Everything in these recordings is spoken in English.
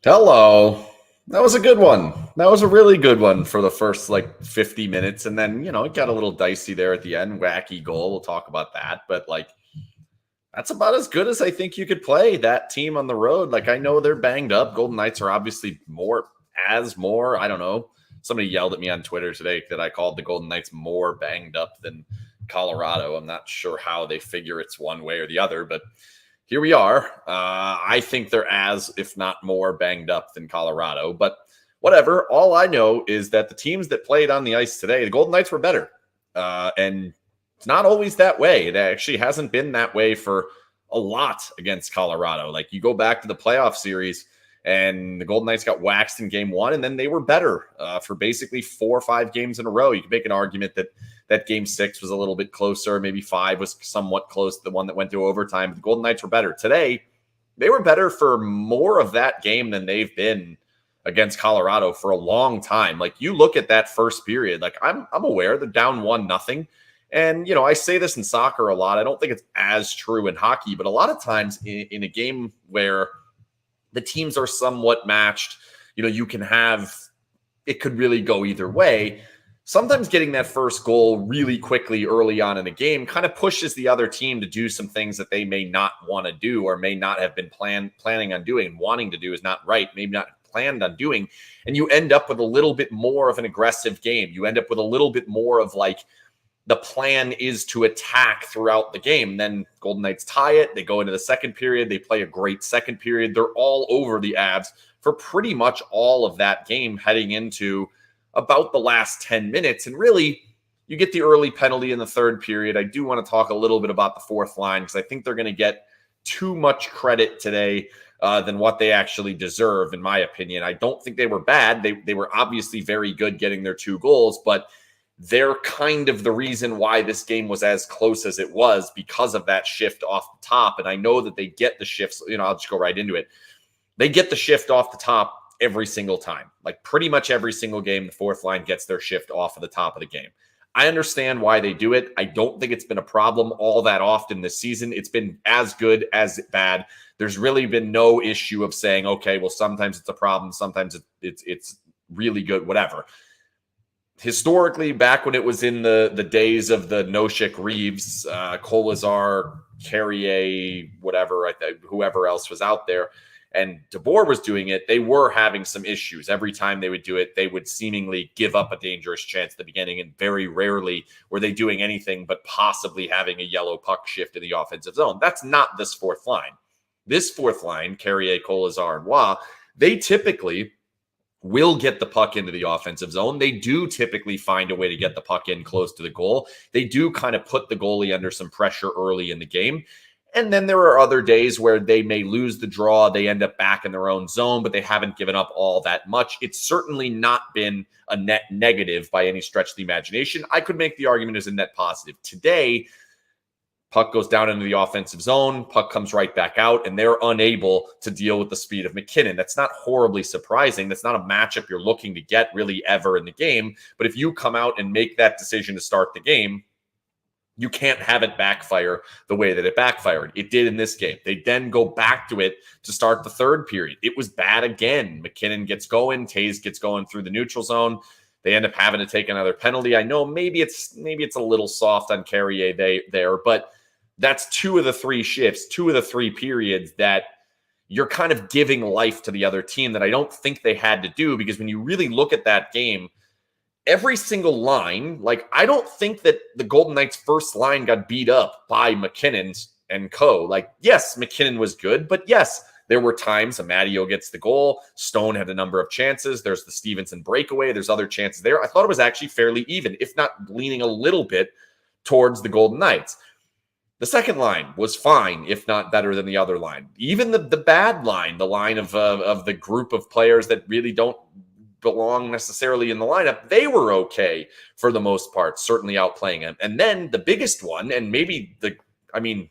Hello. That was a good one. That was a really good one for the first 50 minutes. And then, it got a little dicey there at the end. Wacky goal. We'll talk about that. But that's about as good as I think you could play that team on the road. I know they're banged up. Golden Knights are obviously more. I don't know. Somebody yelled at me on Twitter today that I called the Golden Knights more banged up than Colorado. I'm not sure how they figure it's one way or the other, but here we are. I think they're as, if not more, banged up than Colorado. But whatever. All I know is that the teams that played on the ice today, the Golden Knights were better. And it's not always that way. It actually hasn't been that way for a lot against Colorado. You go back to the playoff series, and the Golden Knights got waxed in game one, and then they were better for basically 4 or 5 games in a row. You can make an argument that game 6 was a little bit closer. Maybe 5 was somewhat close to the one that went to overtime. The Golden Knights were better. Today, they were better for more of that game than they've been against Colorado for a long time. You look at that first period, I'm aware they're down 1-0. And, I say this in soccer a lot. I don't think it's as true in hockey, but a lot of times in a game where the teams are somewhat matched, you can have, it could really go either way. Sometimes getting that first goal really quickly early on in a game kind of pushes the other team to do some things that they may not want to do or may not have been planning on doing. Wanting to do is not right, maybe not planned on doing. And you end up with a little bit more of an aggressive game. You end up with a little bit more of the plan is to attack throughout the game. Then Golden Knights tie it. They go into the second period. They play a great second period. They're all over the Avs for pretty much all of that game heading into about the last 10 minutes. And really, you get the early penalty in the third period. I do want to talk a little bit about the fourth line because I think they're going to get too much credit today than what they actually deserve, in my opinion. I don't think they were bad. They were obviously very good getting their 2 goals, but they're kind of the reason why this game was as close as it was because of that shift off the top. And I know that they get the shifts. I'll just go right into it. They get the shift off the top every single time. Pretty much every single game, the fourth line gets their shift off of the top of the game. I understand why they do it. I don't think it's been a problem all that often this season. It's been as good as bad. There's really been no issue of saying, okay, well, sometimes it's a problem. Sometimes it's really good, whatever. Historically, back when it was in the days of the Noshik, Reeves, Kolazar, Carrier, whatever, whoever else was out there, and DeBoer was doing it, they were having some issues. Every time they would do it, they would seemingly give up a dangerous chance at the beginning, and very rarely were they doing anything but possibly having a yellow puck shift in the offensive zone. That's not this fourth line. This fourth line, Carrier, Kolazar, and Waugh, they typically will get the puck into the offensive zone. They do typically find a way to get the puck in close to the goal. They do kind of put the goalie under some pressure early in the game. And then there are other days where they may lose the draw. They end up back in their own zone, but they haven't given up all that much. It's certainly not been a net negative by any stretch of the imagination. I could make the argument as a net positive. Today, puck goes down into the offensive zone, puck comes right back out, and they're unable to deal with the speed of McKinnon. That's not horribly surprising. That's not a matchup you're looking to get really ever in the game. But if you come out and make that decision to start the game, you can't have it backfire the way that it backfired. It did in this game. They then go back to it to start the third period. It was bad again. McKinnon gets going. Taves gets going through the neutral zone. They end up having to take another penalty. I know maybe it's a little soft on Carrier there, but that's 2 of the 3 shifts, 2 of the 3 periods that you're kind of giving life to the other team that I don't think they had to do, because when you really look at that game, every single line, I don't think that the Golden Knights' first line got beat up by McKinnon and co. Yes, McKinnon was good, but yes, there were times Amadio gets the goal. Stone had a number of chances. There's the Stevenson breakaway. There's other chances there. I thought it was actually fairly even, if not leaning a little bit towards the Golden Knights. The second line was fine, if not better than the other line. Even the bad line, the line of the group of players that really don't belong necessarily in the lineup, they were okay for the most part, certainly outplaying him. And then the biggest one, and maybe when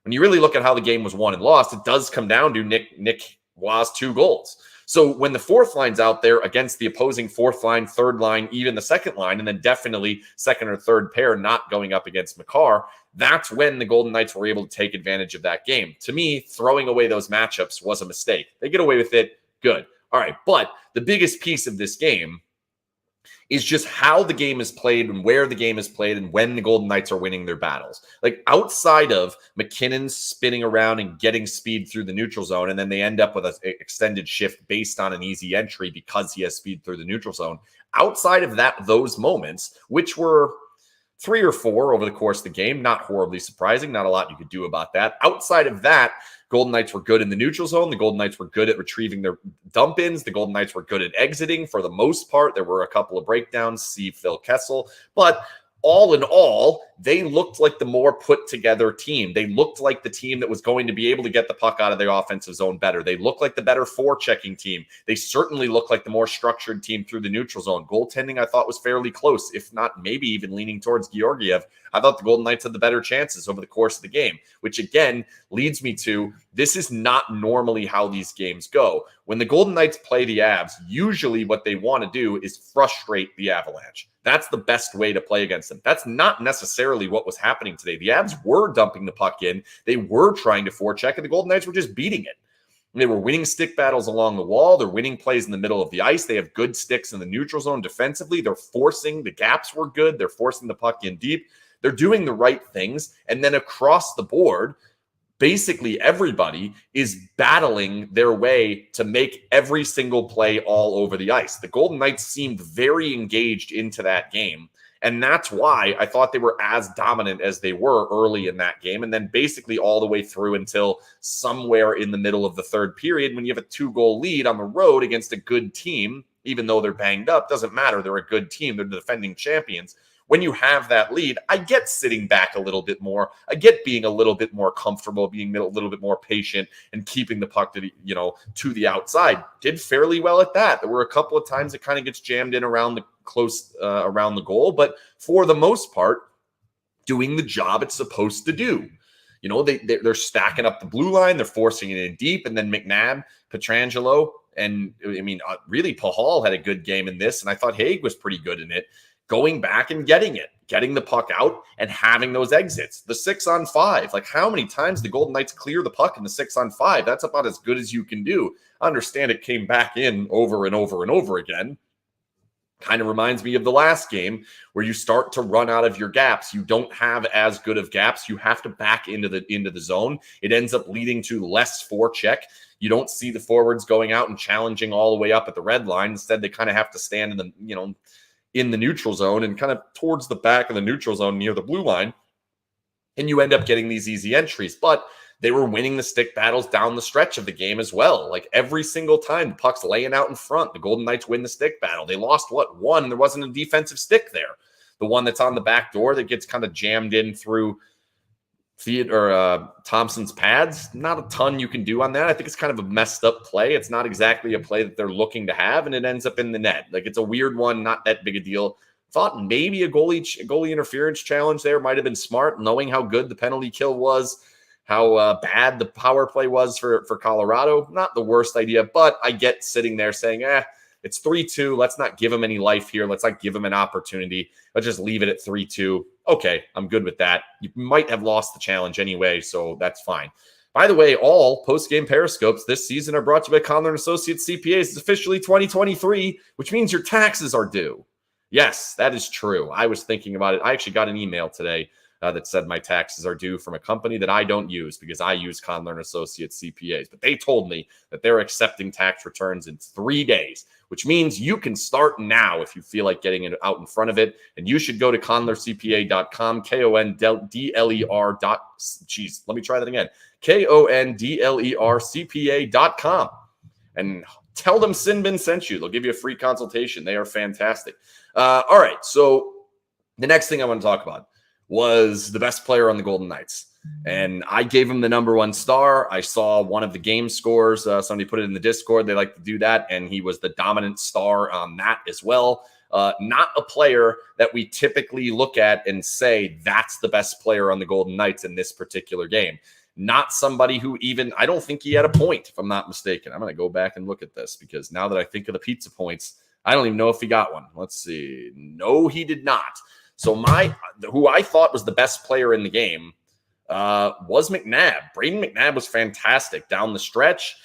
you really look at how the game was won and lost, it does come down to Nick Waugh's 2 goals. So when the fourth line's out there against the opposing fourth line, third line, even the second line, and then definitely second or third pair not going up against Makar, that's when the Golden Knights were able to take advantage of that game. To me, throwing away those matchups was a mistake. They get away with it. Good. All right. But the biggest piece of this game is just how the game is played and where the game is played and when the Golden Knights are winning their battles. Like outside of McKinnon spinning around and getting speed through the neutral zone, and then they end up with an extended shift based on an easy entry because he has speed through the neutral zone. Outside of those moments, which were 3 or 4 over the course of the game, not horribly surprising, not a lot you could do about that. Outside of that, Golden Knights were good in the neutral zone. The Golden Knights were good at retrieving their dump-ins. The Golden Knights were good at exiting for the most part. There were a couple of breakdowns, see Phil Kessel. But all in all, they looked like the more put-together team. They looked like the team that was going to be able to get the puck out of their offensive zone better. They looked like the better forechecking team. They certainly looked like the more structured team through the neutral zone. Goaltending, I thought, was fairly close, if not maybe even leaning towards Georgiev. I thought the Golden Knights had the better chances over the course of the game, which again leads me to this is not normally how these games go. When the Golden Knights play the Avs, usually what they want to do is frustrate the Avalanche. That's the best way to play against them. That's not necessarily what was happening today. The Avs were dumping the puck in. They were trying to forecheck, and the Golden Knights were just beating it. They were winning stick battles along the wall. They're winning plays in the middle of the ice. They have good sticks in the neutral zone defensively. They're forcing, the gaps were good. They're forcing the puck in deep. They're doing the right things. And then across the board, basically everybody is battling their way to make every single play all over the ice. The Golden Knights seemed very engaged into that game. And that's why I thought they were as dominant as they were early in that game. And then basically all the way through until somewhere in the middle of the third period, when you have a 2-goal lead on the road against a good team, even though they're banged up, doesn't matter. They're a good team. They're the defending champions. When you have that lead, I get sitting back a little bit more. I get being a little bit more comfortable, being a little bit more patient and keeping the puck to the outside. Did fairly well at that. There were a couple of times it kind of gets jammed in around the goal, but for the most part, doing the job it's supposed to do. They're stacking up the blue line. They're forcing it in deep. And then McNabb, Pietrangelo, and really Pahal had a good game in this. And I thought Haig was pretty good in it. Going back and getting the puck out and having those exits. The 6-on-5, like how many times the Golden Knights clear the puck in the 6-on-5? That's about as good as you can do. I understand it came back in over and over and over again. Kind of reminds me of the last game where you start to run out of your gaps. You don't have as good of gaps. You have to back into the zone. It ends up leading to less forecheck. You don't see the forwards going out and challenging all the way up at the red line. Instead, they kind of have to stand in the neutral zone and kind of towards the back of the neutral zone near the blue line. And you end up getting these easy entries. But they were winning the stick battles down the stretch of the game as well. Like every single time the puck's laying out in front, the Golden Knights win the stick battle. They lost one? There wasn't a defensive stick there. The one that's on the back door that gets kind of jammed in through Thompson's pads. Not a ton you can do on that. I think it's kind of a messed up play. It's not exactly a play that they're looking to have, and it ends up in the net. Like it's a weird one, not that big a deal. Thought maybe a goalie interference challenge there might have been smart, knowing how good the penalty kill was, how bad the power play was for Colorado. Not the worst idea, but I get sitting there saying, it's 3-2. Let's not give him any life here. Let's not give him an opportunity. Let's just leave it at 3-2. Okay, I'm good with that. You might have lost the challenge anyway, so that's fine. By the way, all post-game periscopes this season are brought to you by Conlon Associates CPAs. It's officially 2023, which means your taxes are due. Yes, that is true. I was thinking about it. I actually got an email today that said my taxes are due from a company that I don't use because I use Conlon Associates CPAs. But they told me that they're accepting tax returns in 3 days, which means you can start now if you feel like getting it out in front of it. And you should go to conlercpa.com, KONDLER. Geez, let me try that again. KONDLERCPA.com. And tell them SinBin sent you. They'll give you a free consultation. They are fantastic. All right, so the next thing I want to talk about was the best player on the Golden Knights. And I gave him the #1 star. I saw one of the game scores. Somebody put it in the Discord. They like to do that. And he was the dominant star on that as well. Not a player that we typically look at and say that's the best player on the Golden Knights in this particular game. Not somebody who even, I don't think he had a point, if I'm not mistaken. I'm going to go back and look at this because now that I think of the pizza points, I don't even know if he got one. Let's see. No, he did not. So who I thought was the best player in the game was McNabb. Brayden McNabb was fantastic down the stretch,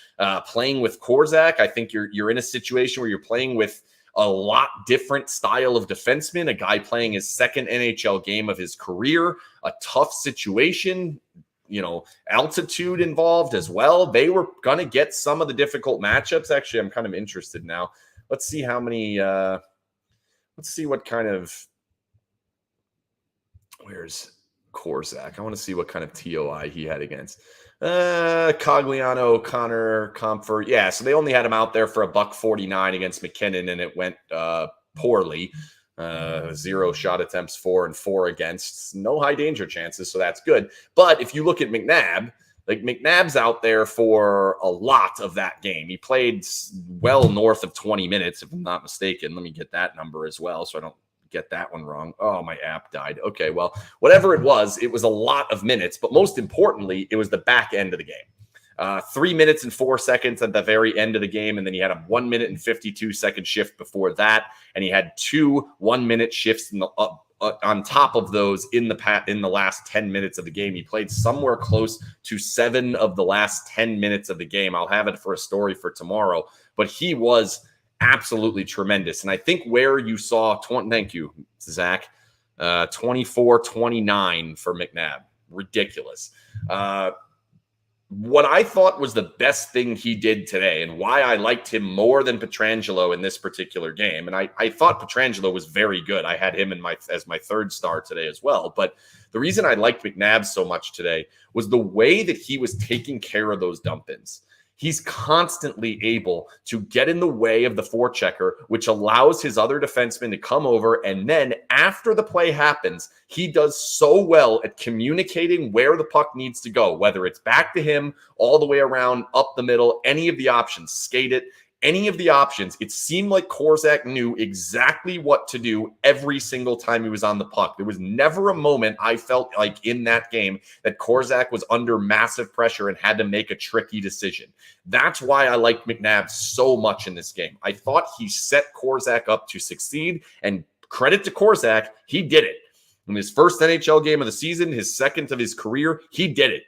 playing with Korczak. I think you're in a situation where you're playing with a lot different style of defenseman, a guy playing his second NHL game of his career, a tough situation, altitude involved as well. They were going to get some of the difficult matchups. Actually, I'm kind of interested now. Let's see how many, let's see what kind of, where's Korczak? I want to see what kind of TOI he had against. Cogliano, Connor, Comfort. Yeah, so they only had him out there for $1.49 against McKinnon, and it went poorly. 0 shot attempts, 4 and 4 against. No high danger chances, so that's good. But if you look at McNabb, like McNabb's out there for a lot of that game. He played well north of 20 minutes, if I'm not mistaken. Let me get that number as well so I don't get that one wrong. Oh, my app died. Okay, well, whatever it was a lot of minutes, but most importantly, it was the back end of the game. 3 minutes and 4 seconds at the very end of the game, and then he had a 1 minute and 52-second shift before that, and he had 2 1-minute shifts in the on top of those in the last 10 minutes of the game. He played somewhere close to 7 of the last 10 minutes of the game. I'll have it for a story for tomorrow, but he was absolutely tremendous. And I think where you saw, thank you, Zach, 24-29 for McNabb. Ridiculous. What I thought was the best thing he did today and why I liked him more than Pietrangelo in this particular game, and I thought Pietrangelo was very good. I had him as my third star today as well. But the reason I liked McNabb so much today was the way that he was taking care of those dump-ins. He's constantly able to get in the way of the forechecker, which allows his other defenseman to come over. And then after the play happens, he does so well at communicating where the puck needs to go, whether it's back to him, all the way around, up the middle, any of the options, skate it, any of the options. It seemed like Korczak knew exactly what to do every single time he was on the puck. There was never a moment I felt like in that game that Korczak was under massive pressure and had to make a tricky decision. That's why I liked McNabb so much in this game. I thought he set Korczak up to succeed, and credit to Korczak, he did it. In his first NHL game of the season, his second of his career, he did it.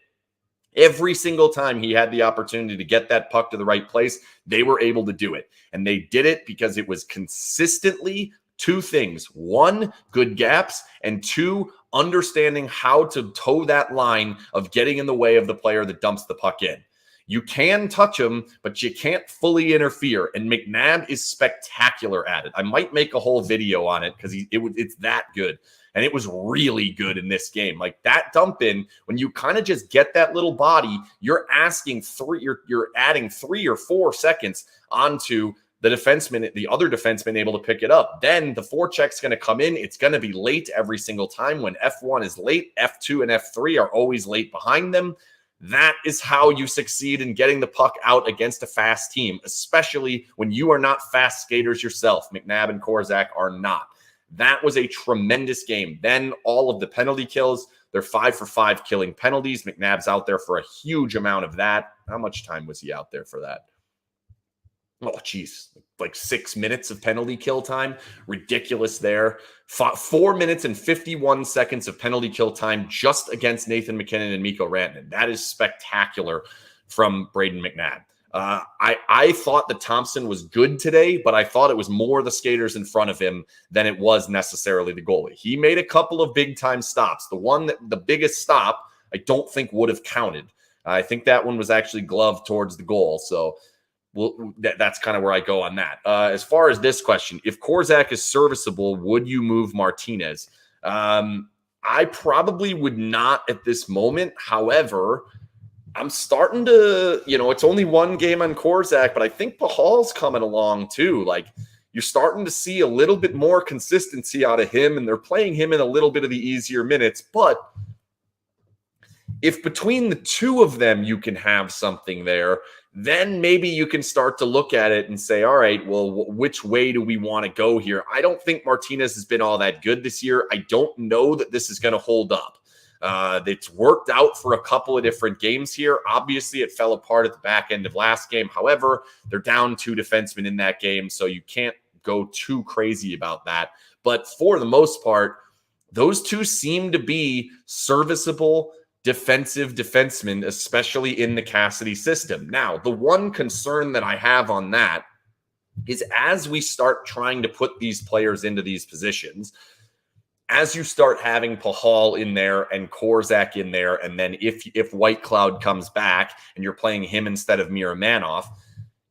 Every single time he had the opportunity to get that puck to the right place, they were able to do it. And they did it because it was consistently 2 things. 1, good gaps, and 2, understanding how to toe that line of getting in the way of the player that dumps the puck in. You can touch him, but you can't fully interfere. And McNabb is spectacular at it. I might make a whole video on it because it's that good. And it was really good in this game. Like that dump in, when you kind of just get that little body, you're adding 3 or 4 seconds onto the defenseman, the other defenseman able to pick it up. Then the forecheck's going to come in. It's going to be late every single time. When F1 is late, F2 and F3 are always late behind them. That is how you succeed in getting the puck out against a fast team, especially when you are not fast skaters yourself. McNabb and Korczak are not. That was a tremendous game. Then all of the penalty kills, they're 5 for 5 killing penalties. McNabb's out there for a huge amount of that. How much time was he out there for that? Oh, geez, like 6 minutes of penalty kill time. Ridiculous there. 4 minutes and 51 seconds of penalty kill time just against Nathan McKinnon and Mikko Rantanen. That is spectacular from Brayden McNabb. I thought that Thompson was good today, but I thought it was more the skaters in front of him than it was necessarily the goalie. He made a couple of big-time stops. The biggest stop, I don't think would have counted. I think that one was actually gloved towards the goal. So that's kind of where I go on that. As far as this question, if Korczak is serviceable, would you move Martinez? I probably would not at this moment. However, I'm starting to, it's only 1 game on Korczak, but I think Pahal's coming along too. Like you're starting to see a little bit more consistency out of him, and they're playing him in a little bit of the easier minutes. But if between the 2 of them you can have something there, then maybe you can start to look at it and say, all right, well, which way do we want to go here? I don't think Martinez has been all that good this year. I don't know that this is going to hold up. It's worked out for a couple of different games here. Obviously, it fell apart at the back end of last game. However, they're down 2 defensemen in that game, so you can't go too crazy about that. But for the most part, those 2 seem to be serviceable defensive defensemen, especially in the Cassidy system. Now, the one concern that I have on that is as we start trying to put these players into these positions, as you start having Pahal in there and Korzak in there, and then if White Cloud comes back and you're playing him instead of Miromanov,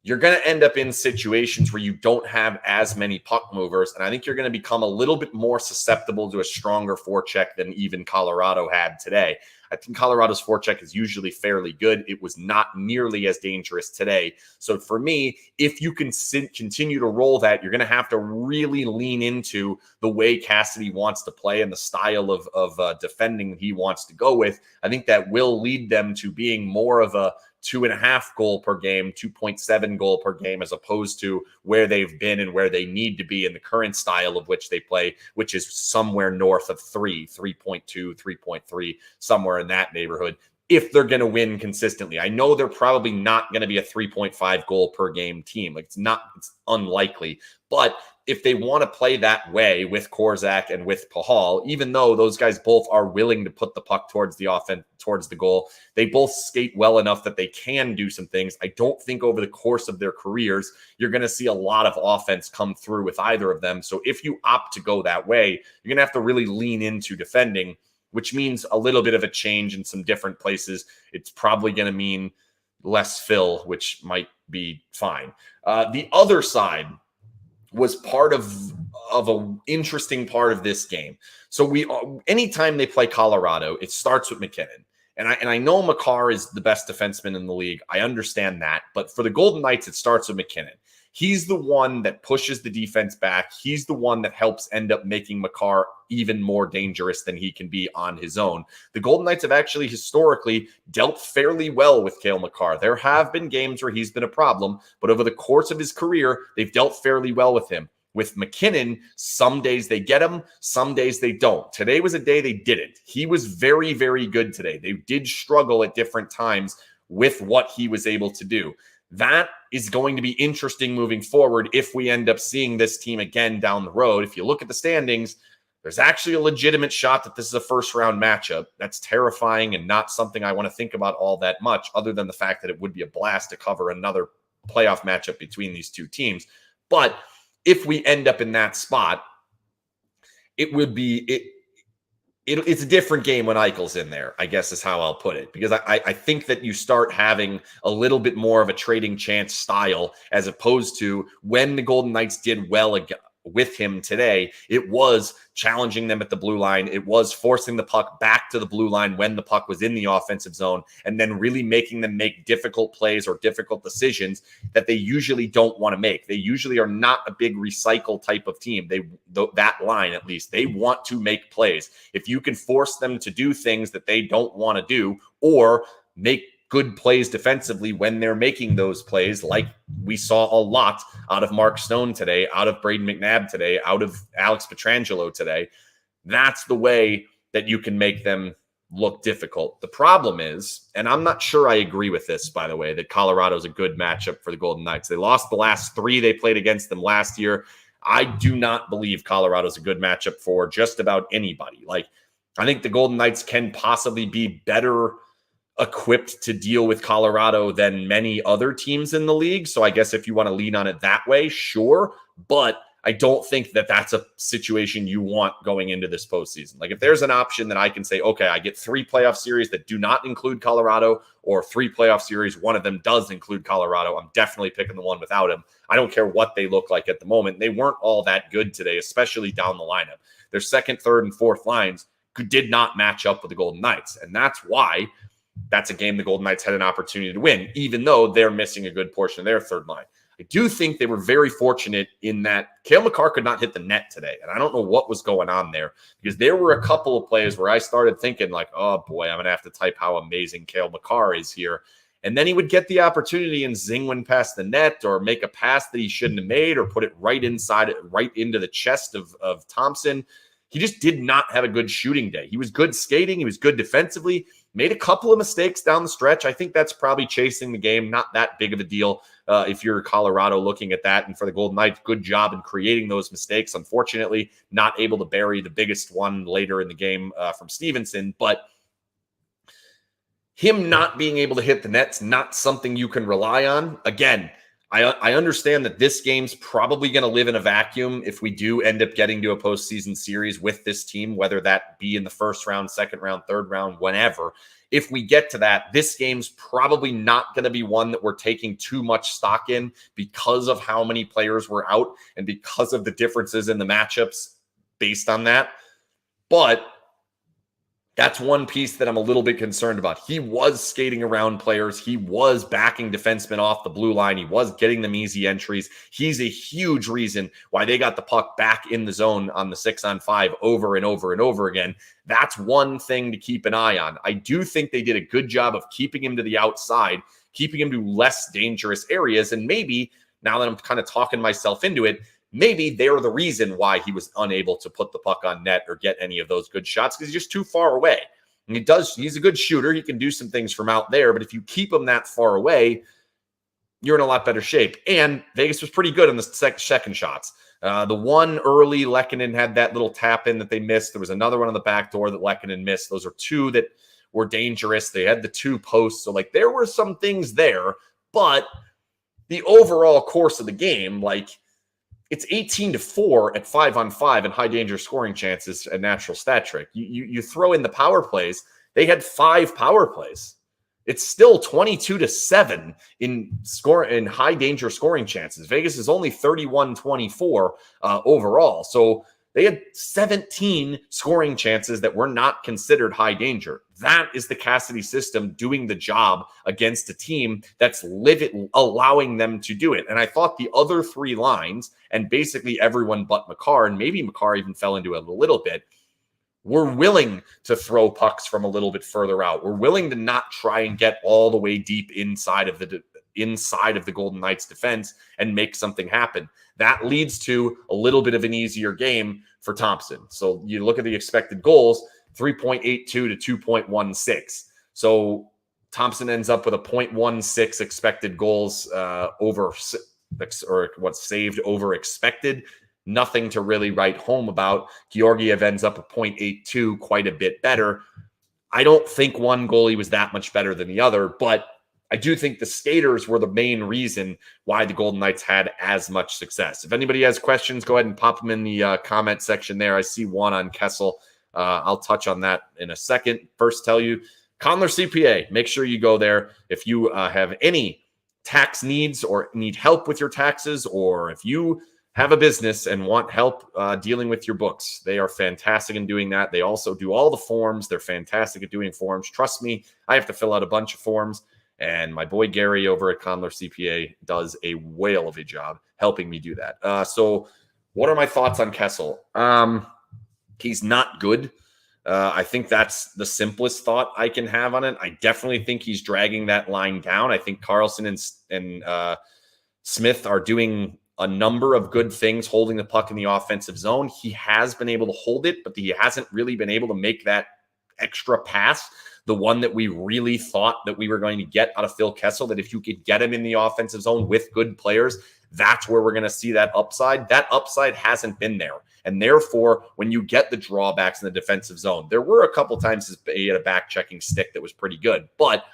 you're going to end up in situations where you don't have as many puck movers, and I think you're going to become a little bit more susceptible to a stronger forecheck than even Colorado had today. I think Colorado's forecheck is usually fairly good. It was not nearly as dangerous today. So for me, if you can continue to roll that, you're going to have to really lean into the way Cassidy wants to play and the style of defending he wants to go with. I think that will lead them to being more of a 2.5 goal per game, 2.7 goal per game, as opposed to where they've been and where they need to be in the current style of which they play, which is somewhere north of 3.2, 3.3, somewhere in that neighborhood, if they're going to win consistently. I know they're probably not going to be a 3.5 goal per game team. Like it's unlikely, but if they want to play that way with Korzak and with Pahal, even though those guys both are willing to put the puck towards the offense, towards the goal, they both skate well enough that they can do some things. I don't think over the course of their careers, you're going to see a lot of offense come through with either of them. So if you opt to go that way, you're going to have to really lean into defending, which means a little bit of a change in some different places. It's probably going to mean less fill, which might be fine. The other side was part of an interesting part of this game. So anytime they play Colorado, it starts with McKinnon. And I know Makar is the best defenseman in the league. I understand that. But for the Golden Knights, it starts with McKinnon. He's the one that pushes the defense back. He's the one that helps end up making Makar even more dangerous than he can be on his own. The Golden Knights have actually historically dealt fairly well with Cale Makar. There have been games where he's been a problem, but over the course of his career, they've dealt fairly well with him. With McKinnon, some days they get him, some days they don't. Today was a day they didn't. He was very, very good today. They did struggle at different times with what he was able to do. That is going to be interesting moving forward if we end up seeing this team again down the road. If you look at the standings, there's actually a legitimate shot that this is a first-round matchup. That's terrifying and not something I want to think about all that much, other than the fact that it would be a blast to cover another playoff matchup between these two teams. But if we end up in that spot, it would be it's a different game when Eichel's in there, I guess is how I'll put it. Because I think that you start having a little bit more of a trading chance style, as opposed to when the Golden Knights did well with him today. It was challenging them at the blue line. It was forcing the puck back to the blue line when the puck was in the offensive zone, and then really making them make difficult plays or difficult decisions that they usually don't want to make. They usually are not a big recycle type of team. That line, at least, they want to make plays. If you can force them to do things that they don't want to do, or make good plays defensively when they're making those plays, like we saw a lot out of Mark Stone today, out of Brayden McNabb today, out of Alex Pietrangelo today. That's the way that you can make them look difficult. The problem is, and I'm not sure I agree with this, by the way, that Colorado's a good matchup for the Golden Knights. They lost the last 3 they played against them last year. I do not believe Colorado's a good matchup for just about anybody. Like, I think the Golden Knights can possibly be better equipped to deal with Colorado than many other teams in the league. So I guess if you want to lean on it that way, sure. But I don't think that that's a situation you want going into this postseason. Like, if there's an option that I can say, okay, I get 3 playoff series that do not include Colorado, or 3 playoff series, one of them does include Colorado, I'm definitely picking the one without him. I don't care what they look like at the moment. They weren't all that good today, especially down the lineup. Their second, third, and fourth lines did not match up with the Golden Knights. And that's why that's a game the Golden Knights had an opportunity to win, even though they're missing a good portion of their third line. I do think they were very fortunate in that Cale Makar could not hit the net today. And I don't know what was going on there, because there were a couple of plays where I started thinking like, oh boy, I'm going to have to type how amazing Cale Makar is here. And then he would get the opportunity and zing one past the net, or make a pass that he shouldn't have made, or put it right into the chest of Thompson. He just did not have a good shooting day. He was good skating. He was good defensively. Made a couple of mistakes down the stretch. I think that's probably chasing the game. Not that big of a deal if you're Colorado looking at that. And for the Golden Knights, good job in creating those mistakes. Unfortunately, not able to bury the biggest one later in the game from Stevenson. But him not being able to hit the net's not something you can rely on. Again, I understand that this game's probably going to live in a vacuum if we do end up getting to a postseason series with this team, whether that be in the first round, second round, third round, whenever. If we get to that, this game's probably not going to be one that we're taking too much stock in because of how many players were out and because of the differences in the matchups based on that. But that's one piece that I'm a little bit concerned about. He was skating around players. He was backing defensemen off the blue line. He was getting them easy entries. He's a huge reason why they got the puck back in the zone on the 6-on-5 over and over and over again. That's one thing to keep an eye on. I do think they did a good job of keeping him to the outside, keeping him to less dangerous areas. And maybe, now that I'm kind of talking myself into it, maybe they're the reason why he was unable to put the puck on net or get any of those good shots because he's just too far away. And he's a good shooter. He can do some things from out there, but if you keep him that far away, you're in a lot better shape. And Vegas was pretty good on the second shots. The one early, Lehkonen had that little tap in that they missed. There was another one on the back door that Lehkonen missed. Those are two that were dangerous. They had the two posts. So, there were some things there, but the overall course of the game, it's 18-4 at 5-on-5 and high danger scoring chances, a natural stat trick. You throw in the power plays. They had 5 power plays. It's still 22-7 in high danger scoring chances. Vegas is only 31-24 overall. So they had 17 scoring chances that were not considered high danger. That is the Cassidy system doing the job against a team that's allowing them to do it. And I thought the other 3 lines, and basically everyone but Makar, and maybe Makar even fell into it a little bit, were willing to throw pucks from a little bit further out. We're willing to not try and get all the way deep inside of the Golden Knights defense and make something happen. That leads to a little bit of an easier game for Thompson. So you look at the expected goals, 3.82 to 2.16. So Thompson ends up with a 0.16 expected goals over, or what's saved over expected. Nothing to really write home about. Georgiev ends up at 0.82, quite a bit better. I don't think one goalie was that much better than the other, but I do think the skaters were the main reason why the Golden Knights had as much success. If anybody has questions, go ahead and pop them in the comment section there. I see one on Kessel. I'll touch on that in a second. First, tell you, Conler CPA, make sure you go there. If you have any tax needs or need help with your taxes, or if you have a business and want help dealing with your books, they are fantastic in doing that. They also do all the forms. They're fantastic at doing forms. Trust me, I have to fill out a bunch of forms. And my boy Gary over at Conler CPA does a whale of a job helping me do that. So what are my thoughts on Kessel? He's not good. I think that's the simplest thought I can have on it. I definitely think he's dragging that line down. I think Carlson and Smith are doing a number of good things holding the puck in the offensive zone. He has been able to hold it, but he hasn't really been able to make that extra pass, the one that we really thought that we were going to get out of Phil Kessel, that if you could get him in the offensive zone with good players, that's where we're going to see that upside. That upside hasn't been there. And therefore, when you get the drawbacks in the defensive zone, there were a couple times he had a back-checking stick that was pretty good. But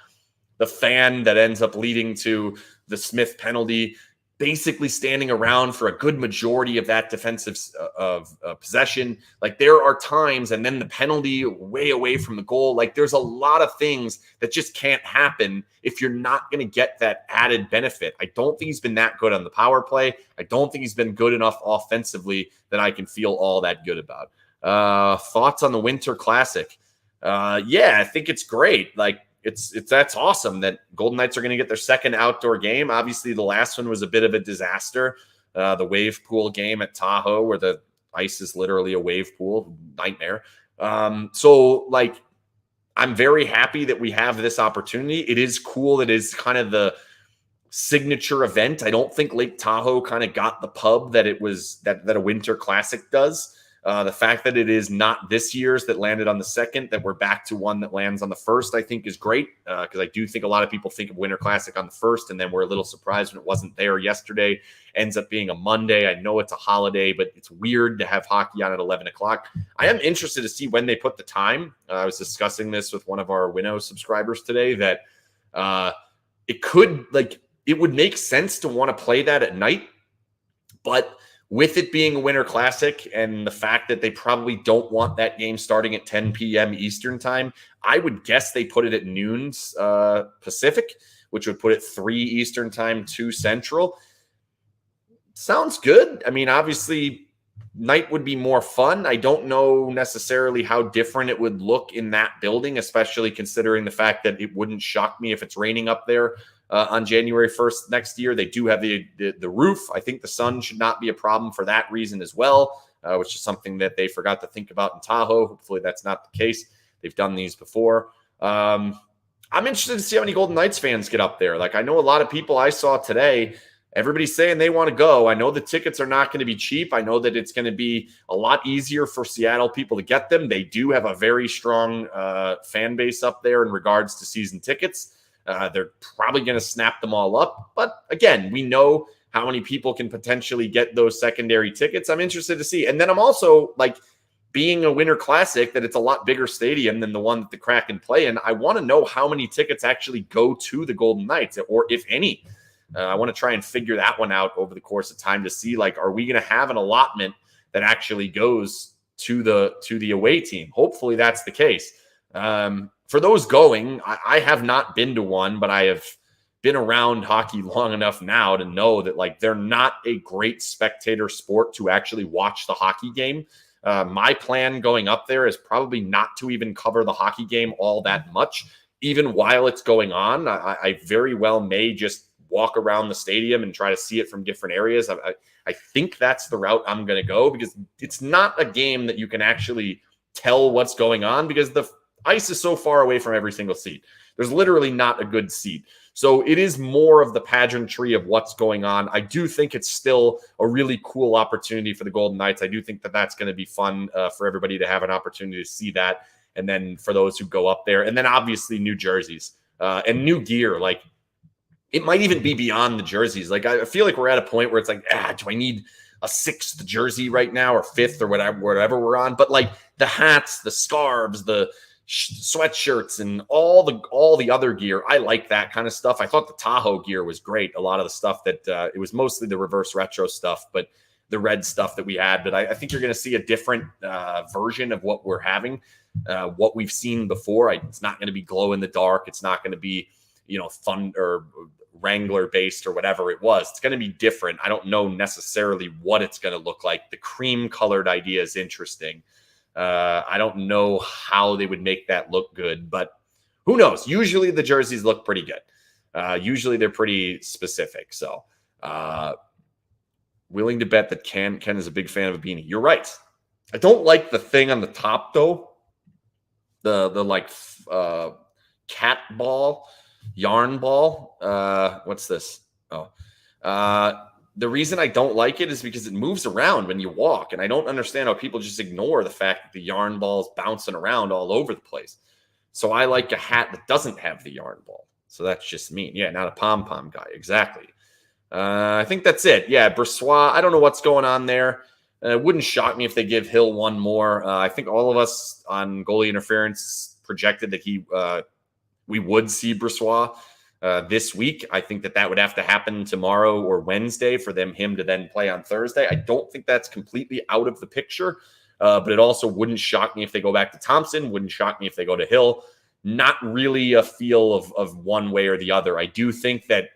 the fan that ends up leading to the Smith penalty, basically standing around for a good majority of that defensive possession. There are times, and then the penalty way away from the goal. There's a lot of things that just can't happen if you're not going to get that added benefit. I don't think he's been that good on the power play. I don't think he's been good enough offensively that I can feel all that good about. Thoughts on the Winter Classic? Yeah, I think it's great. That's awesome that Golden Knights are going to get their second outdoor game. Obviously, the last one was a bit of a disaster. The wave pool game at Tahoe, where the ice is literally a wave pool, nightmare. So I'm very happy that we have this opportunity. It is cool. It is kind of the signature event. I don't think Lake Tahoe kind of got the pub that it was that a Winter Classic does. The fact that it is not this year's that landed on the 2nd, that we're back to one that lands on the 1st, I think is great, because I do think a lot of people think of Winter Classic on the 1st, and then we're a little surprised when it wasn't there yesterday. Ends up being a Monday. I know it's a holiday, but it's weird to have hockey on at 11 o'clock. I am interested to see when they put the time. I was discussing this with one of our Winnow subscribers today, that it would make sense to want to play that at night, but with it being a Winter Classic and the fact that they probably don't want that game starting at 10 p.m. Eastern time, I would guess they put it at noon Pacific, which would put it 3 Eastern time, 2 Central. Sounds good. I mean, obviously, night would be more fun. I don't know necessarily how different it would look in that building, especially considering the fact that it wouldn't shock me if it's raining up there on January 1st next year. They do have the roof. I think the sun should not be a problem for that reason as well, which is something that they forgot to think about in Tahoe. Hopefully that's not the case. They've done these before. I'm interested to see how many Golden Knights fans get up there. Like, I know a lot of people I saw today, everybody's saying they want to go. I know the tickets are not going to be cheap. I know that it's going to be a lot easier for Seattle people to get them. They do have a very strong fan base up there in regards to season tickets. They're probably going to snap them all up. But again, we know how many people can potentially get those secondary tickets. I'm interested to see. And then I'm also, like, being a Winter Classic, that it's a lot bigger stadium than the one that the Kraken play in. I want to know how many tickets actually go to the Golden Knights, or if any. I want to try and figure that one out over the course of time to see, like, are we going to have an allotment that actually goes to the away team? Hopefully that's the case. For those going, I have not been to one, but I have been around hockey long enough now to know that, like, they're not a great spectator sport to actually watch the hockey game. My plan going up there is probably not to even cover the hockey game all that much, even while it's going on. I very well may just walk around the stadium and try to see it from different areas. I think that's the route I'm going to go, because it's not a game that you can actually tell what's going on, because the ice is so far away from every single seat. There's literally not a good seat. So it is more of the pageantry of what's going on. I do think it's still a really cool opportunity for the Golden Knights. I do think that that's going to be fun for everybody to have an opportunity to see that. And then for those who go up there, and then obviously new jerseys and new gear. Like, it might even be beyond the jerseys. Like, I feel like we're at a point where it's like, do I need a 6th jersey right now, or 5th, or whatever we're on? But, like, the hats, the scarves, the sweatshirts, and all the other gear, I like that kind of stuff. I thought the Tahoe gear was great. A lot of the stuff that it was mostly the reverse retro stuff, but the red stuff that we had. But I think you're going to see a different version of what we're having, what we've seen before. It's not going to be glow in the dark. It's not going to be, fun or Wrangler based or whatever it was. It's going to be different. I don't know necessarily what it's going to look like. The cream colored idea is interesting. I don't know how they would make that look good, but who knows? Usually the jerseys look pretty good. Usually they're pretty specific. So willing to bet that Ken is a big fan of a beanie. You're right. I don't like the thing on the top though. The cat ball, yarn ball. What's this? The reason I don't like it is because it moves around when you walk, and I don't understand how people just ignore the fact that the yarn ball is bouncing around all over the place. So I like a hat that doesn't have the yarn ball. So that's just me. Yeah, not a pom-pom guy. Exactly. I think that's it. Yeah, Brossoit, I don't know what's going on there. It wouldn't shock me if they give Hill one more. I think all of us on Goalie Interference projected that we would see Brossoit this week. I think that would have to happen tomorrow or Wednesday for him to then play on Thursday. I don't think that's completely out of the picture, but it also wouldn't shock me if they go back to Thompson. Wouldn't shock me if they go to Hill. Not really a feel of one way or the other. I do think that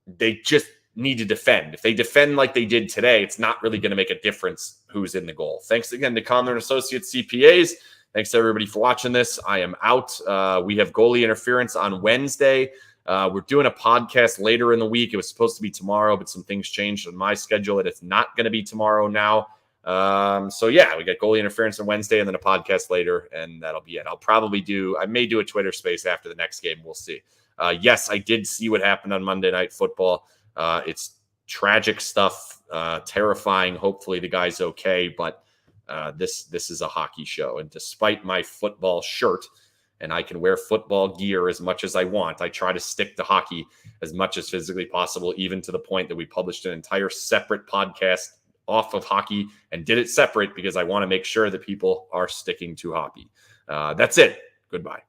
they just need to defend. If they defend like they did today, it's not really going to make a difference who's in the goal. Thanks again to Conlon Associates CPAs. Thanks to everybody for watching this. I am out. We have Goalie Interference on Wednesday. We're doing a podcast later in the week. It was supposed to be tomorrow, but some things changed on my schedule that it's not going to be tomorrow now. So yeah, we got Goalie Interference on Wednesday and then a podcast later, and that'll be it. I may do a Twitter space after the next game. We'll see. Yes, I did see what happened on Monday Night Football. It's tragic stuff, terrifying. Hopefully the guy's okay, but This is a hockey show. And despite my football shirt, and I can wear football gear as much as I want, I try to stick to hockey as much as physically possible, even to the point that we published an entire separate podcast off of hockey and did it separate because I want to make sure that people are sticking to hockey. That's it. Goodbye.